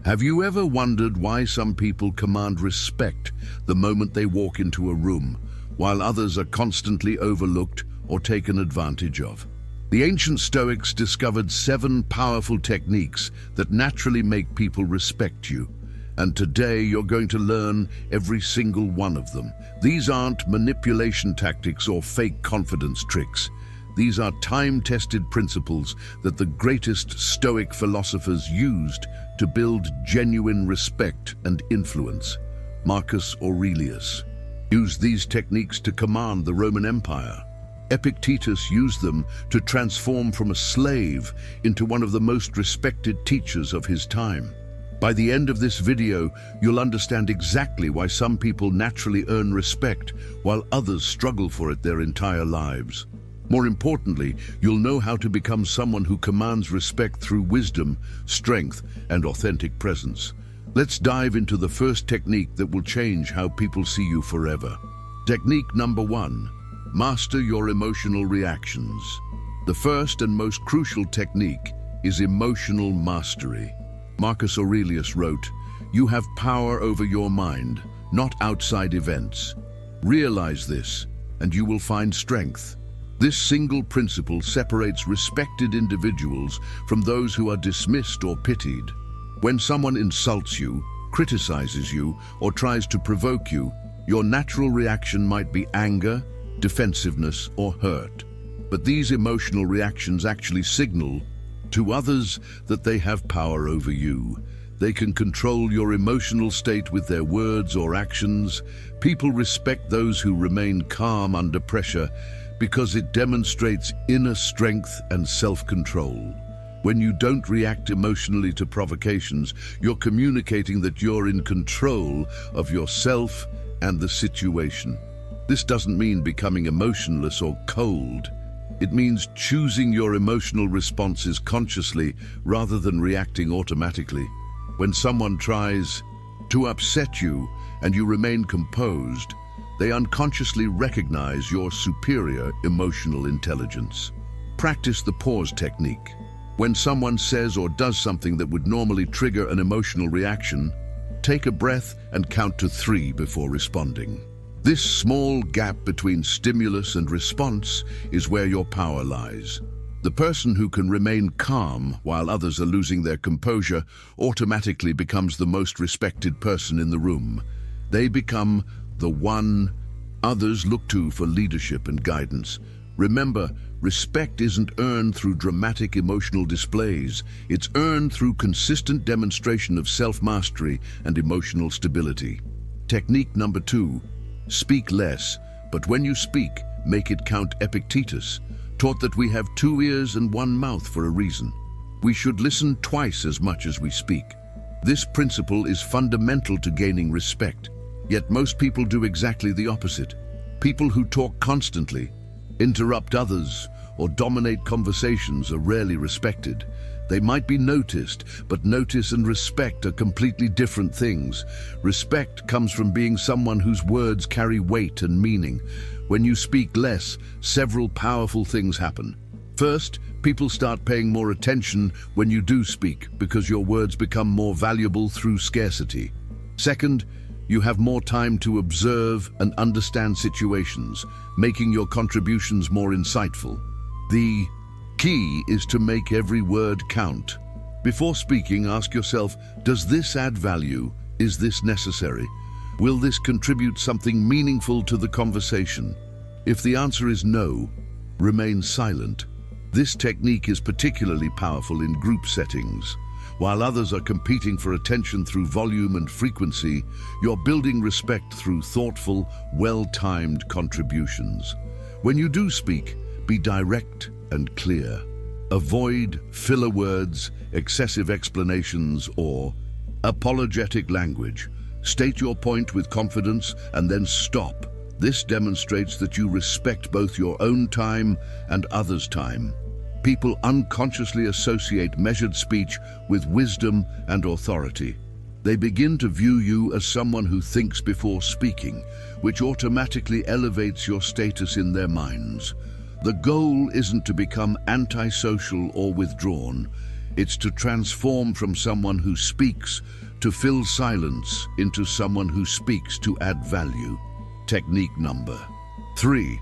Have you ever wondered why some people command respect the moment they walk into a room, while others are constantly overlooked or taken advantage of? The ancient Stoics discovered 7 powerful techniques that naturally make people respect you. And today you're going to learn every single one of them. These aren't manipulation tactics or fake confidence tricks. These are time-tested principles that the greatest Stoic philosophers used to build genuine respect and influence. Marcus Aurelius used these techniques to command the Roman Empire. Epictetus used them to transform from a slave into one of the most respected teachers of his time. By the end of this video, you'll understand exactly why some people naturally earn respect while others struggle for it their entire lives. More importantly, you'll know how to become someone who commands respect through wisdom, strength, and authentic presence. Let's dive into the first technique that will change how people see you forever. Technique number 1. Master your emotional reactions. The first and most crucial technique is emotional mastery. Marcus Aurelius wrote, "You have power over your mind, not outside events. Realize this, and you will find strength." This single principle separates respected individuals from those who are dismissed or pitied. When someone insults you, criticizes you, or tries to provoke you, your natural reaction might be anger, defensiveness, or hurt. But these emotional reactions actually signal to others that they have power over you. They can control your emotional state with their words or actions. People respect those who remain calm under pressure because it demonstrates inner strength and self-control. When you don't react emotionally to provocations, you're communicating that you're in control of yourself and the situation. This doesn't mean becoming emotionless or cold. It means choosing your emotional responses consciously rather than reacting automatically. When someone tries to upset you and you remain composed, they unconsciously recognize your superior emotional intelligence. Practice the pause technique. When someone says or does something that would normally trigger an emotional reaction, take a breath and count to 3 before responding. This small gap between stimulus and response is where your power lies. The person who can remain calm while others are losing their composure automatically becomes the most respected person in the room. They become the one others look to for leadership and guidance. Remember, respect isn't earned through dramatic emotional displays. It's earned through consistent demonstration of self-mastery and emotional stability. Technique number 2. Speak less, but when you speak, make it count. Epictetus taught that we have 2 ears and 1 mouth for a reason. We should listen twice as much as we speak. This principle is fundamental to gaining respect, yet most people do exactly the opposite. People who talk constantly, interrupt others, or dominate conversations are rarely respected. They might be noticed, but notice and respect are completely different things. Respect comes from being someone whose words carry weight and meaning. When you speak less, several powerful things happen. First, people start paying more attention when you do speak because your words become more valuable through scarcity. Second, you have more time to observe and understand situations, making your contributions more insightful. The key is to make every word count. Before speaking, ask yourself, does this add value? Is this necessary? Will this contribute something meaningful to the conversation? If the answer is no, remain silent. This technique is particularly powerful in group settings. While others are competing for attention through volume and frequency, you're building respect through thoughtful, well-timed contributions. When you do speak, be direct and clear. Avoid filler words, excessive explanations, or apologetic language. State your point with confidence and then stop. This demonstrates that you respect both your own time and others' time. People unconsciously associate measured speech with wisdom and authority. They begin to view you as someone who thinks before speaking, which automatically elevates your status in their minds. The goal isn't to become antisocial or withdrawn. It's to transform from someone who speaks to fill silence into someone who speaks to add value. Technique number 3.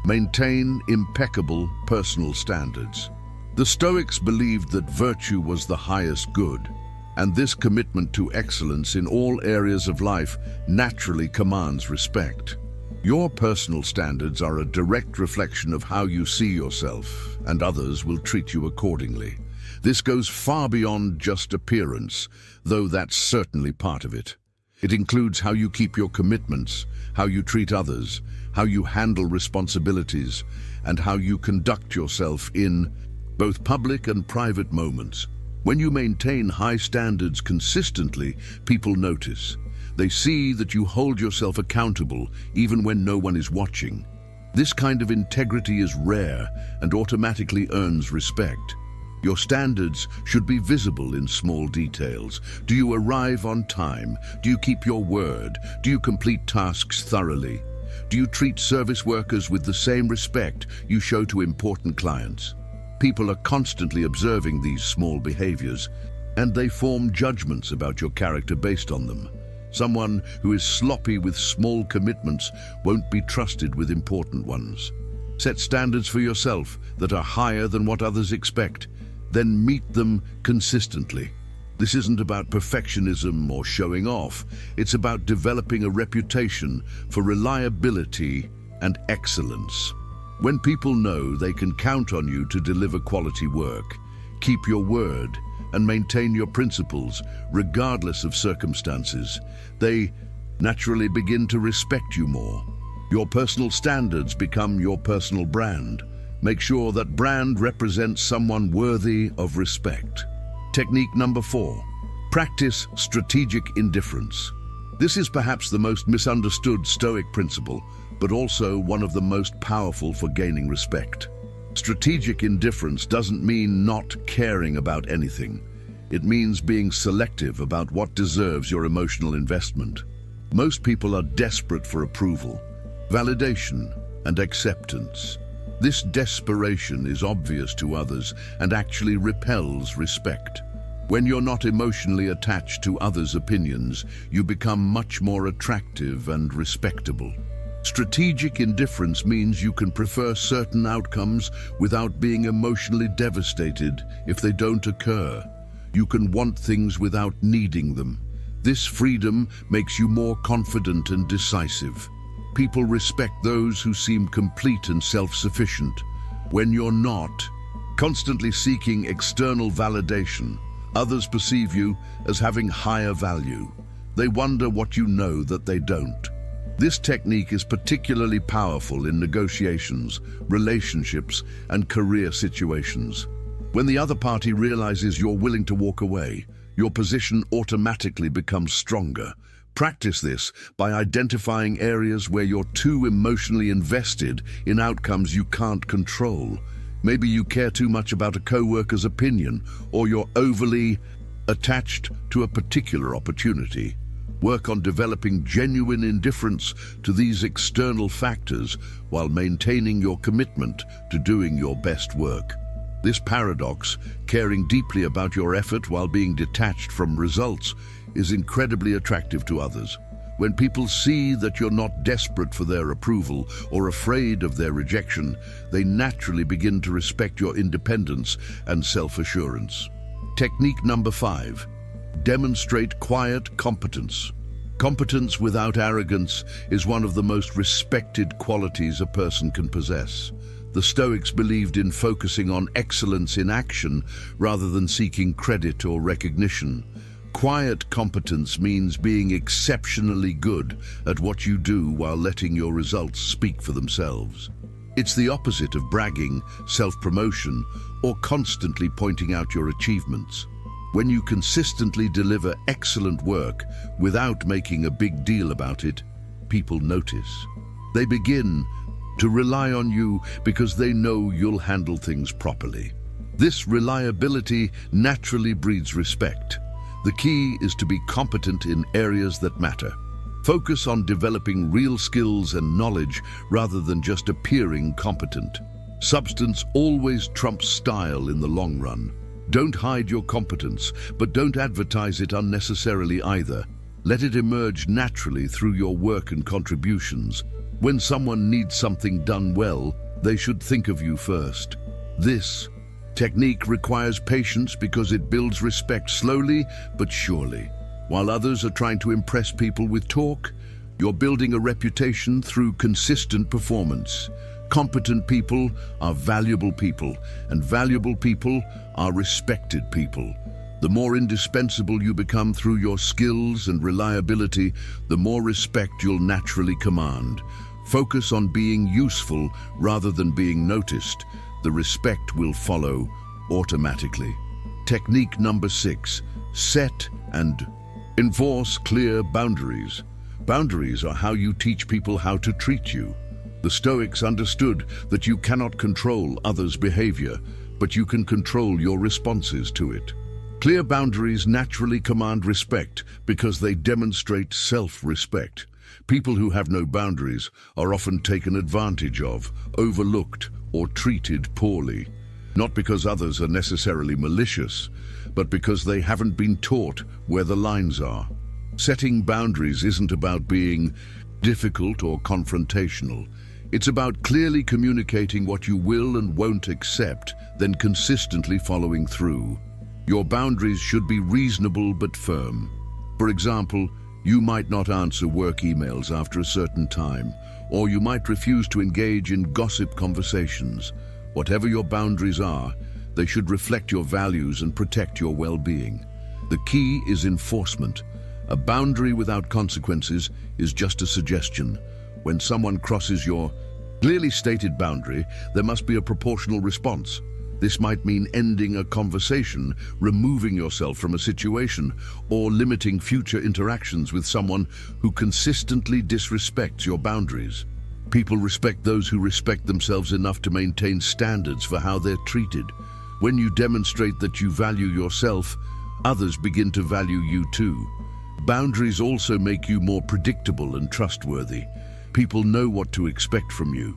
Maintain impeccable personal standards. The Stoics believed that virtue was the highest good, and this commitment to excellence in all areas of life naturally commands respect. Your personal standards are a direct reflection of how you see yourself, and others will treat you accordingly. This goes far beyond just appearance, though that's certainly part of it. It includes how you keep your commitments, how you treat others, how you handle responsibilities, and how you conduct yourself in both public and private moments. When you maintain high standards consistently, people notice. They see that you hold yourself accountable even when no one is watching. This kind of integrity is rare and automatically earns respect. Your standards should be visible in small details. Do you arrive on time? Do you keep your word? Do you complete tasks thoroughly? Do you treat service workers with the same respect you show to important clients? People are constantly observing these small behaviors, and they form judgments about your character based on them. Someone who is sloppy with small commitments won't be trusted with important ones. Set standards for yourself that are higher than what others expect, then meet them consistently. This isn't about perfectionism or showing off. It's about developing a reputation for reliability and excellence. When people know they can count on you to deliver quality work, keep your word, and maintain your principles regardless of circumstances, they naturally begin to respect you more. Your personal standards become your personal brand. Make sure that brand represents someone worthy of respect. Technique number 4. Practice strategic indifference. This is perhaps the most misunderstood Stoic principle, but also one of the most powerful for gaining respect. Strategic indifference doesn't mean not caring about anything. It means being selective about what deserves your emotional investment. Most people are desperate for approval, validation, and acceptance. This desperation is obvious to others and actually repels respect. When you're not emotionally attached to others' opinions, you become much more attractive and respectable. Strategic indifference means you can prefer certain outcomes without being emotionally devastated if they don't occur. You can want things without needing them. This freedom makes you more confident and decisive. People respect those who seem complete and self-sufficient. When you're not constantly seeking external validation, others perceive you as having higher value. They wonder what you know that they don't. This technique is particularly powerful in negotiations, relationships, and career situations. When the other party realizes you're willing to walk away, your position automatically becomes stronger. Practice this by identifying areas where you're too emotionally invested in outcomes you can't control. Maybe you care too much about a coworker's opinion, or you're overly attached to a particular opportunity. Work on developing genuine indifference to these external factors while maintaining your commitment to doing your best work. This paradox, caring deeply about your effort while being detached from results, is incredibly attractive to others. When people see that you're not desperate for their approval or afraid of their rejection, they naturally begin to respect your independence and self-assurance. Technique number 5. Demonstrate quiet competence. Competence without arrogance is one of the most respected qualities a person can possess. The Stoics believed in focusing on excellence in action rather than seeking credit or recognition. Quiet competence means being exceptionally good at what you do while letting your results speak for themselves. It's the opposite of bragging, self-promotion, or constantly pointing out your achievements. When you consistently deliver excellent work without making a big deal about it, people notice. They begin to rely on you because they know you'll handle things properly. This reliability naturally breeds respect. The key is to be competent in areas that matter. Focus on developing real skills and knowledge rather than just appearing competent. Substance always trumps style in the long run. Don't hide your competence, but don't advertise it unnecessarily either. Let it emerge naturally through your work and contributions. When someone needs something done well, they should think of you first. This technique requires patience because it builds respect slowly but surely. While others are trying to impress people with talk, you're building a reputation through consistent performance. Competent people are valuable people, and valuable people are respected people. The more indispensable you become through your skills and reliability, the more respect you'll naturally command. Focus on being useful rather than being noticed. The respect will follow automatically. Technique number 6, set and enforce clear boundaries. Boundaries are how you teach people how to treat you. The Stoics understood that you cannot control others' behavior, but you can control your responses to it. Clear boundaries naturally command respect because they demonstrate self-respect. People who have no boundaries are often taken advantage of, overlooked, or treated poorly. Not because others are necessarily malicious, but because they haven't been taught where the lines are. Setting boundaries isn't about being difficult or confrontational. It's about clearly communicating what you will and won't accept, then consistently following through. Your boundaries should be reasonable but firm. For example, you might not answer work emails after a certain time, or you might refuse to engage in gossip conversations. Whatever your boundaries are, they should reflect your values and protect your well-being. The key is enforcement. A boundary without consequences is just a suggestion. When someone crosses your clearly stated boundary, there must be a proportional response. This might mean ending a conversation, removing yourself from a situation, or limiting future interactions with someone who consistently disrespects your boundaries. People respect those who respect themselves enough to maintain standards for how they're treated. When you demonstrate that you value yourself, others begin to value you too. Boundaries also make you more predictable and trustworthy. People know what to expect from you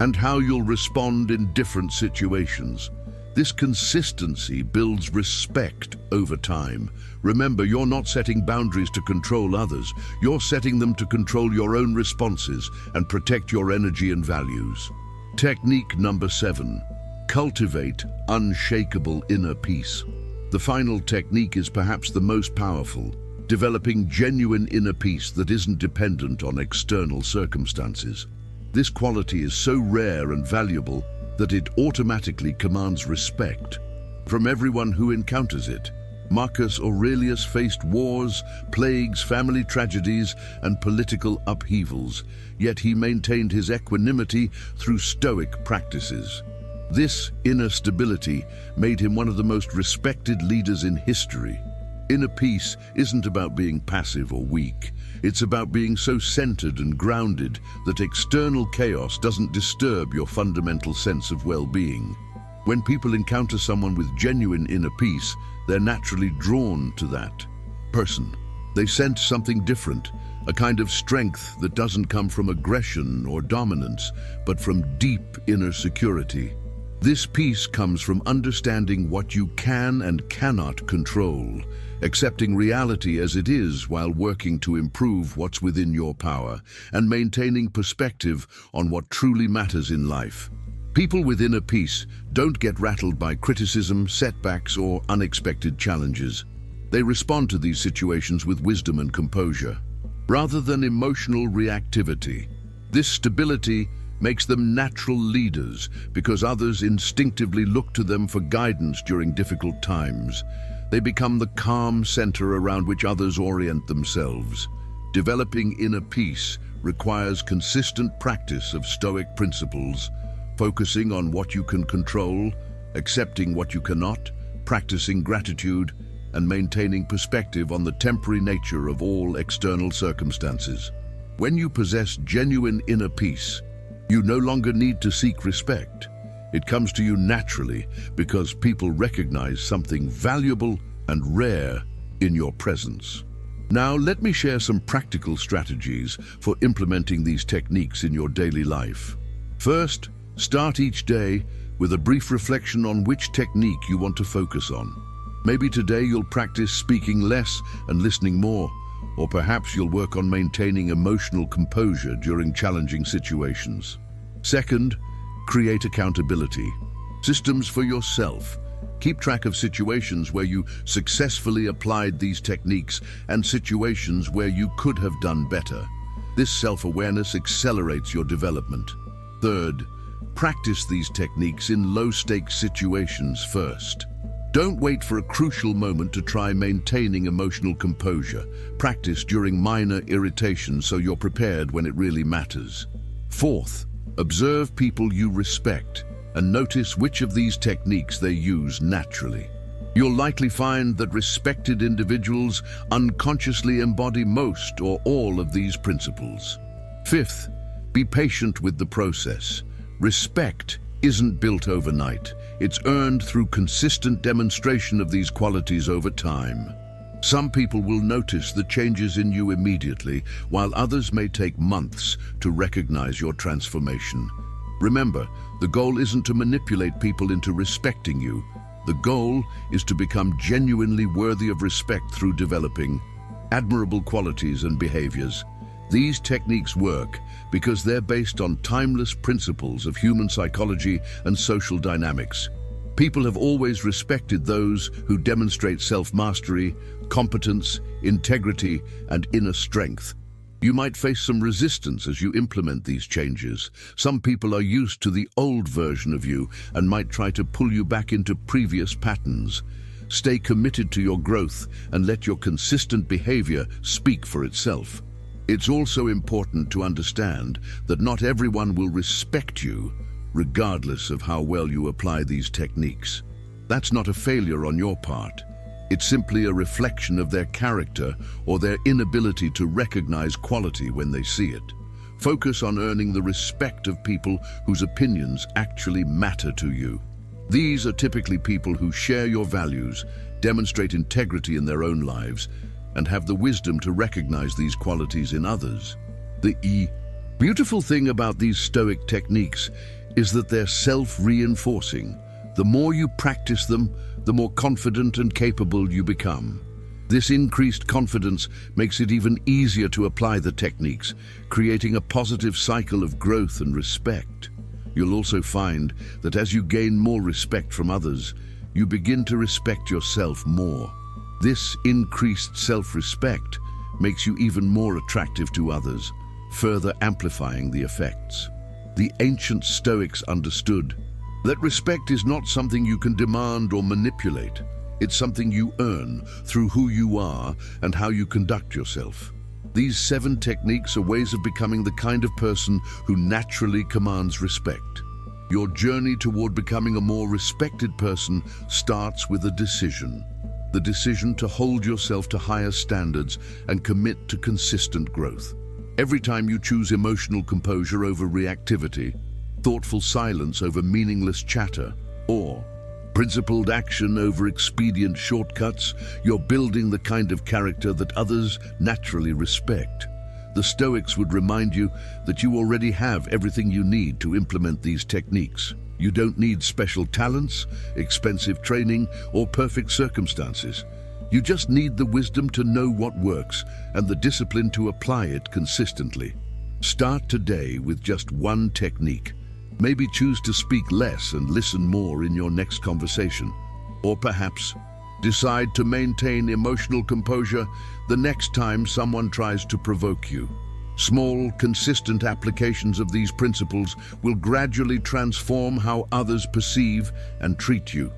and how you'll respond in different situations. This consistency builds respect over time. Remember, you're not setting boundaries to control others. You're setting them to control your own responses and protect your energy and values. Technique number 7, cultivate unshakable inner peace. The final technique is perhaps the most powerful, developing genuine inner peace that isn't dependent on external circumstances. This quality is so rare and valuable that it automatically commands respect from everyone who encounters it. Marcus Aurelius faced wars, plagues, family tragedies, and political upheavals, yet he maintained his equanimity through Stoic practices. This inner stability made him one of the most respected leaders in history. Inner peace isn't about being passive or weak. It's about being so centered and grounded that external chaos doesn't disturb your fundamental sense of well-being. When people encounter someone with genuine inner peace, they're naturally drawn to that person. They sense something different, a kind of strength that doesn't come from aggression or dominance, but from deep inner security. This peace comes from understanding what you can and cannot control, accepting reality as it is while working to improve what's within your power, and maintaining perspective on what truly matters in life. People with inner peace don't get rattled by criticism, setbacks, or unexpected challenges. They respond to these situations with wisdom and composure, rather than emotional reactivity. This stability makes them natural leaders because others instinctively look to them for guidance during difficult times. They become the calm center around which others orient themselves. Developing inner peace requires consistent practice of Stoic principles, focusing on what you can control, accepting what you cannot, practicing gratitude, and maintaining perspective on the temporary nature of all external circumstances. When you possess genuine inner peace, you no longer need to seek respect. It comes to you naturally because people recognize something valuable and rare in your presence. Now, let me share some practical strategies for implementing these techniques in your daily life. First, start each day with a brief reflection on which technique you want to focus on. Maybe today you'll practice speaking less and listening more, or perhaps you'll work on maintaining emotional composure during challenging situations. Second, create accountability. Systems for yourself. Keep track of situations where you successfully applied these techniques and situations where you could have done better. This self-awareness accelerates your development. Third, practice these techniques in low-stakes situations first. Don't wait for a crucial moment to try maintaining emotional composure. Practice during minor irritations so you're prepared when it really matters. Fourth, observe people you respect and notice which of these techniques they use naturally. You'll likely find that respected individuals unconsciously embody most or all of these principles. Fifth, be patient with the process. Respect isn't built overnight. It's earned through consistent demonstration of these qualities over time. Some people will notice the changes in you immediately, while others may take months to recognize your transformation. Remember, the goal isn't to manipulate people into respecting you. The goal is to become genuinely worthy of respect through developing admirable qualities and behaviors. These techniques work because they're based on timeless principles of human psychology and social dynamics. People have always respected those who demonstrate self-mastery, competence, integrity, and inner strength. You might face some resistance as you implement these changes. Some people are used to the old version of you and might try to pull you back into previous patterns. Stay committed to your growth and let your consistent behavior speak for itself. It's also important to understand that not everyone will respect you, regardless of how well you apply these techniques. That's not a failure on your part. It's simply a reflection of their character or their inability to recognize quality when they see it. Focus on earning the respect of people whose opinions actually matter to you. These are typically people who share your values, demonstrate integrity in their own lives, and have the wisdom to recognize these qualities in others. The beautiful thing about these Stoic techniques is that they're self-reinforcing. The more you practice them, the more confident and capable you become. This increased confidence makes it even easier to apply the techniques, creating a positive cycle of growth and respect. You'll also find that as you gain more respect from others, you begin to respect yourself more. This increased self-respect makes you even more attractive to others, further amplifying the effects. The ancient Stoics understood that respect is not something you can demand or manipulate. It's something you earn through who you are and how you conduct yourself. These 7 techniques are ways of becoming the kind of person who naturally commands respect. Your journey toward becoming a more respected person starts with a decision. The decision to hold yourself to higher standards and commit to consistent growth. Every time you choose emotional composure over reactivity, thoughtful silence over meaningless chatter, or principled action over expedient shortcuts, you're building the kind of character that others naturally respect. The Stoics would remind you that you already have everything you need to implement these techniques. You don't need special talents, expensive training, or perfect circumstances. You just need the wisdom to know what works and the discipline to apply it consistently. Start today with just one technique. Maybe choose to speak less and listen more in your next conversation. Or perhaps decide to maintain emotional composure the next time someone tries to provoke you. Small, consistent applications of these principles will gradually transform how others perceive and treat you.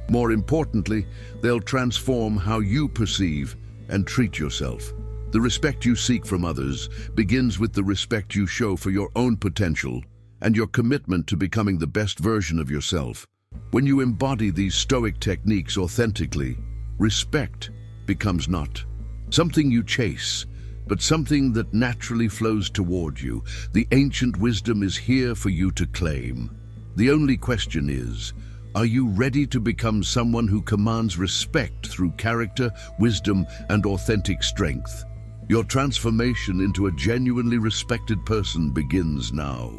More importantly, they'll transform how you perceive and treat yourself. The respect you seek from others begins with the respect you show for your own potential and your commitment to becoming the best version of yourself. When you embody these Stoic techniques authentically, respect becomes not something you chase, but something that naturally flows toward you. The ancient wisdom is here for you to claim. The only question is, are you ready to become someone who commands respect through character, wisdom, and authentic strength? Your transformation into a genuinely respected person begins now.